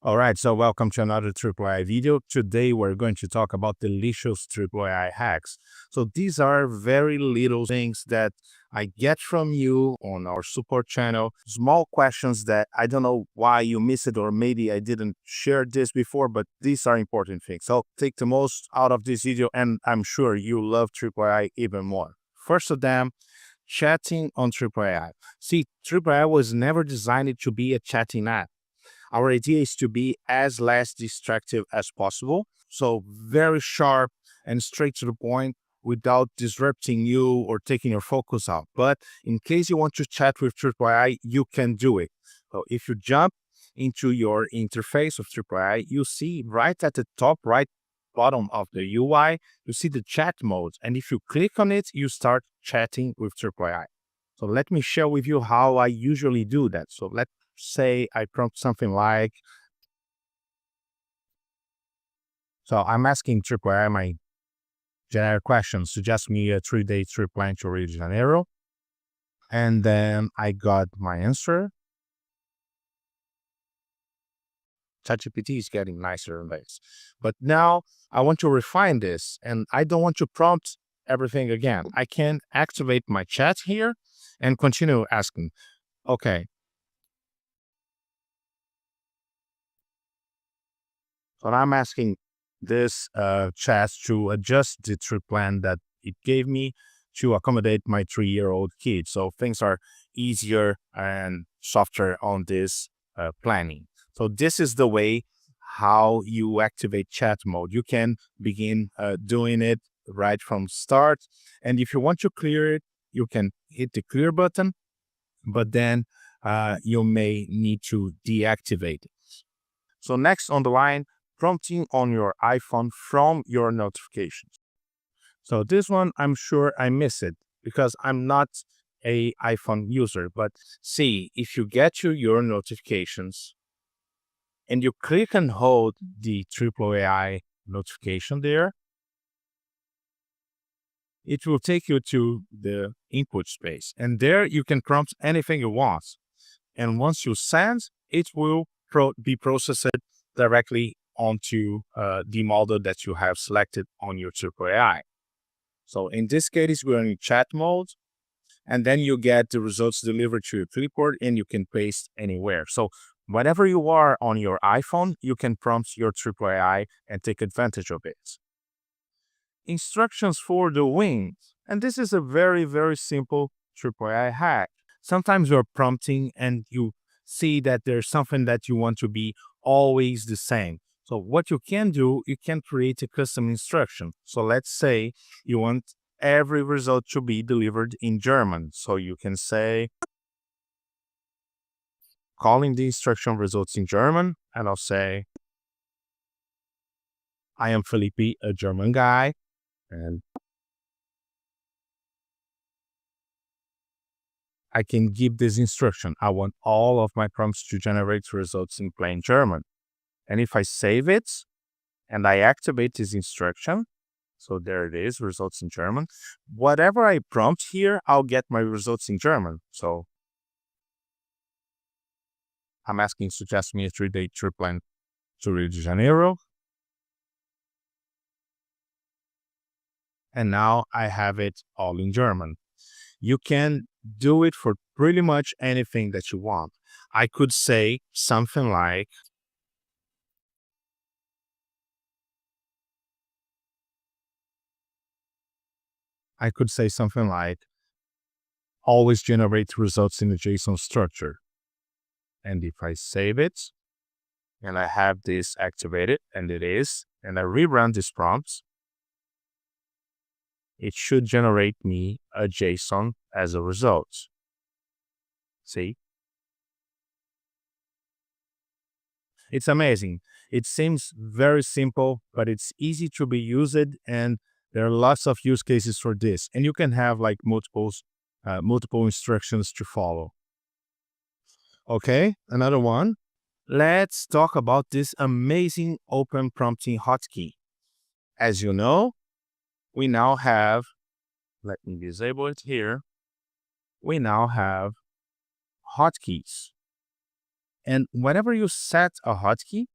All right, so welcome to another Triplo AI video. Today we're going to talk about delicious Triplo AI hacks. So these are very little things that I get from you on our support channel. Small questions that I don't know why you missed it, or maybe I didn't share this before, but these are important things. So take the most out of this video, and I'm sure you love Triplo AI even more. First of them, chatting on Triplo AI. See, Triplo AI was never designed to be a chatting app. Our idea is to be as less distractive as possible. So very sharp and straight to the point without disrupting you or taking your focus out. But in case you want to chat with Triplo AI, you can do it. So if you jump into your interface of Triplo AI, you see right at the top right bottom of the UI, you see the chat mode. And if you click on it, you start chatting with Triplo AI. So let me share with you how I usually do that. So let's say I prompt something like, so I'm asking Triplo AI my generic question, suggest me a 3-day trip plan to Rio de Janeiro. And then I got my answer. ChatGPT is getting nicer and nicer. But now I want to refine this, and I don't want to prompt everything again. I can activate my chat here and continue asking, okay, so I'm asking this chat to adjust the trip plan that it gave me to accommodate my 3-year-old kid. So things are easier and softer on this planning. So this is the way how you activate chat mode. You can begin doing it right from start. And if you want to clear it, you can hit the clear button, but then you may need to deactivate it. So next on the line, prompting on your iPhone from your notifications. So this one, I'm sure I miss it because I'm not a iPhone user. But see, if you get to your notifications and you click and hold the Triplo AI notification there, it will take you to the input space. And there you can prompt anything you want. And once you send, it will be processed directly onto the model that you have selected on your Triplo AI. So in this case, we're in chat mode, and then you get the results delivered to your clipboard and you can paste anywhere. So whenever you are on your iPhone, you can prompt your Triplo AI and take advantage of it. Instructions for the win. And this is a very, very simple Triplo AI hack. Sometimes you're prompting and you see that there's something that you want to be always the same. So what you can do, you can create a custom instruction. So let's say you want every result to be delivered in German. So you can say, calling the instruction results in German, and I'll say, I am Felipe, a German guy, and I can give this instruction. I want all of my prompts to generate results in plain German. And if I save it and I activate this instruction, so there it is, results in German. Whatever I prompt here, I'll get my results in German. So I'm asking, suggest me a 3-day trip plan to Rio de Janeiro. And now I have it all in German. You can do it for pretty much anything that you want. I could say something like, always generate results in a JSON structure. And if I save it and I have this activated, and it is, and I rerun this prompt, it should generate me a JSON as a result. See? It's amazing. It seems very simple, but it's easy to be used, and there are lots of use cases for this. And you can have like multiple instructions to follow. Okay, another one. Let's talk about this amazing open prompting hotkey. As you know, we now have, let me disable it here. We now have hotkeys. And whenever you set a hotkey,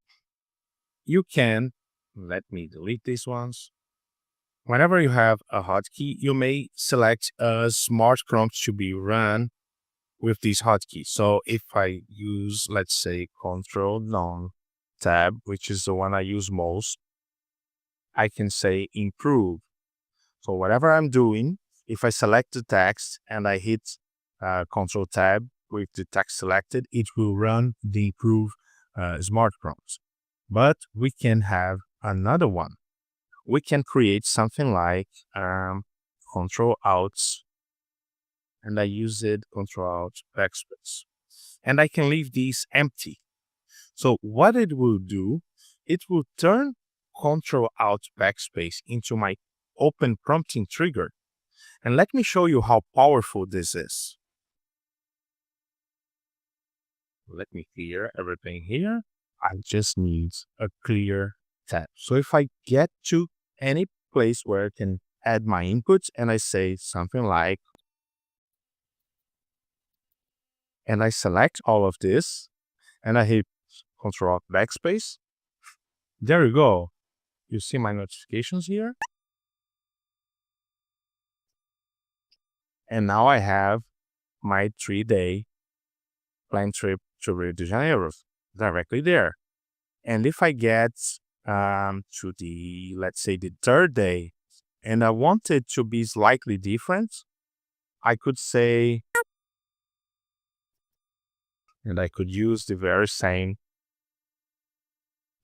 you can, let me delete these ones. Whenever you have a hotkey, you may select a smart prompt to be run with these hotkeys. So if I use, let's say, Control None tab, which is the one I use most, I can say improve. So whatever I'm doing, if I select the text and I hit Control Tab with the text selected, it will run the improve smart prompts. But we can have another one. We can create something like Control Alt, and I use it Control Alt backspace. And I can leave these empty. So what it will do, it will turn Control Alt backspace into my open prompting trigger. And let me show you how powerful this is. Let me clear everything here. I just need a clear tab. So if I get to any place where I can add my inputs and I say something like, and I select all of this and I hit Control backspace, there you go. You see my notifications here. And now I have my 3-day plane trip to Rio de Janeiro directly there. And if I get to the, let's say, the third day, and I want it to be slightly different, I could say, and I could use the very same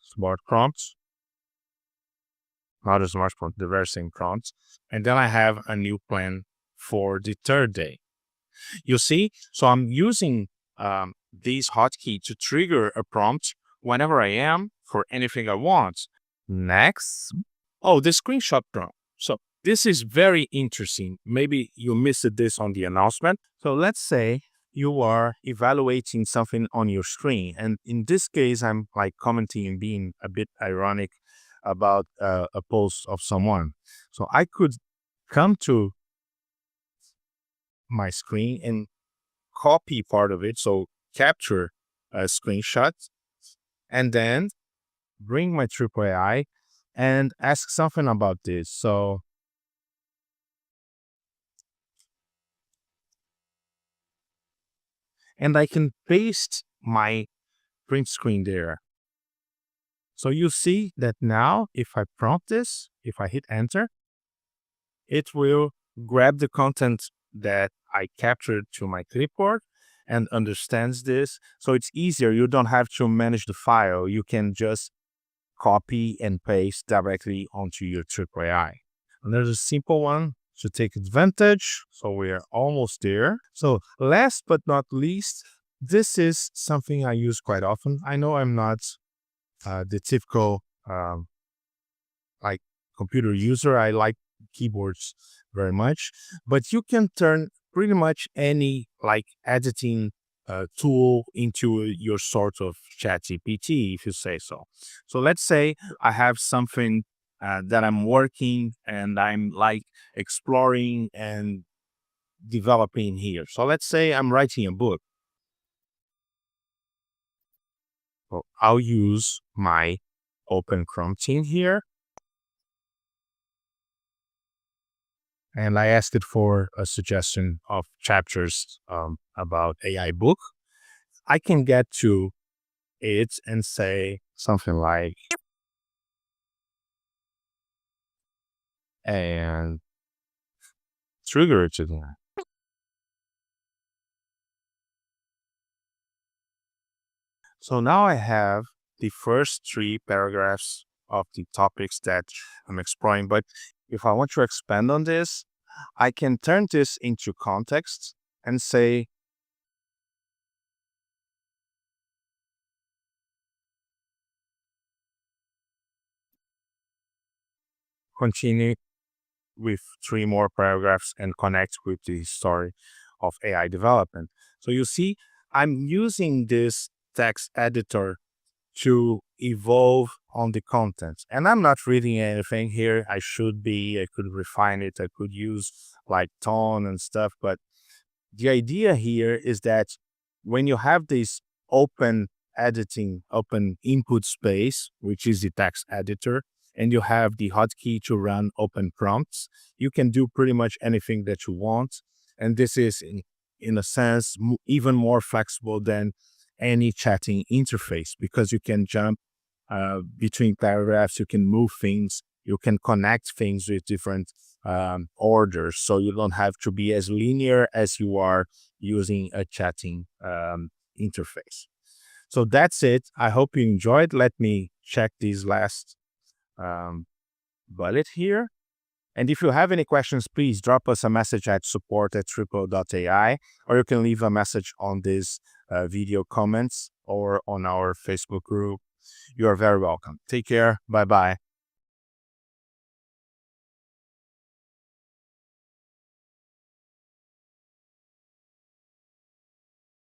smart prompts, not a smart prompt, the very same prompts. And then I have a new plan for the third day. You see, so I'm using this hotkey to trigger a prompt whenever I am for anything I want. Next, oh, the screenshot prompt. So this is very interesting. Maybe you missed this on the announcement. So let's say you are evaluating something on your screen. And in this case, I'm like commenting and being a bit ironic about a post of someone. So I could come to my screen and copy part of it. So capture a screenshot and then bring my Triplo AI and ask something about this. So and I can paste my print screen there. So you see that now if I prompt this, if I hit enter, it will grab the content that I captured to my clipboard and understands this. So it's easier. You don't have to manage the file. You can just copy and paste directly onto your Triplo AI. And there's a simple one to take advantage. So we are almost there. So last but not least, this is something I use quite often. I know I'm not the typical like computer user. I like keyboards very much, but you can turn pretty much any like editing tool into your sort of chat GPT, if you say so. So let's say I have something that I'm working and I'm like exploring and developing here. So let's say I'm writing a book. So I'll use my open prompting here. And I asked it for a suggestion of chapters about AI book. I can get to it and say something like, and trigger it to that. So now I have the first 3 paragraphs of the topics that I'm exploring. But if I want to expand on this, I can turn this into context and say, continue with 3 more paragraphs and connect with the story of AI development. So you see, I'm using this text editor to evolve on the content. And I'm not reading anything here. I could refine it. I could use like tone and stuff. But the idea here is that when you have this open editing open input space, which is the text editor, and you have the hotkey to run open prompts. You can do pretty much anything that you want. And this is, in a sense, even more flexible than any chatting interface, because you can jump between paragraphs, you can move things, you can connect things with different orders. So you don't have to be as linear as you are using a chatting interface. So that's it. I hope you enjoyed. Let me check this last bullet here. And if you have any questions, please drop us a message at support@triplo.ai, or you can leave a message on this video comments or on our Facebook group. You are very welcome. Take care. Bye-bye.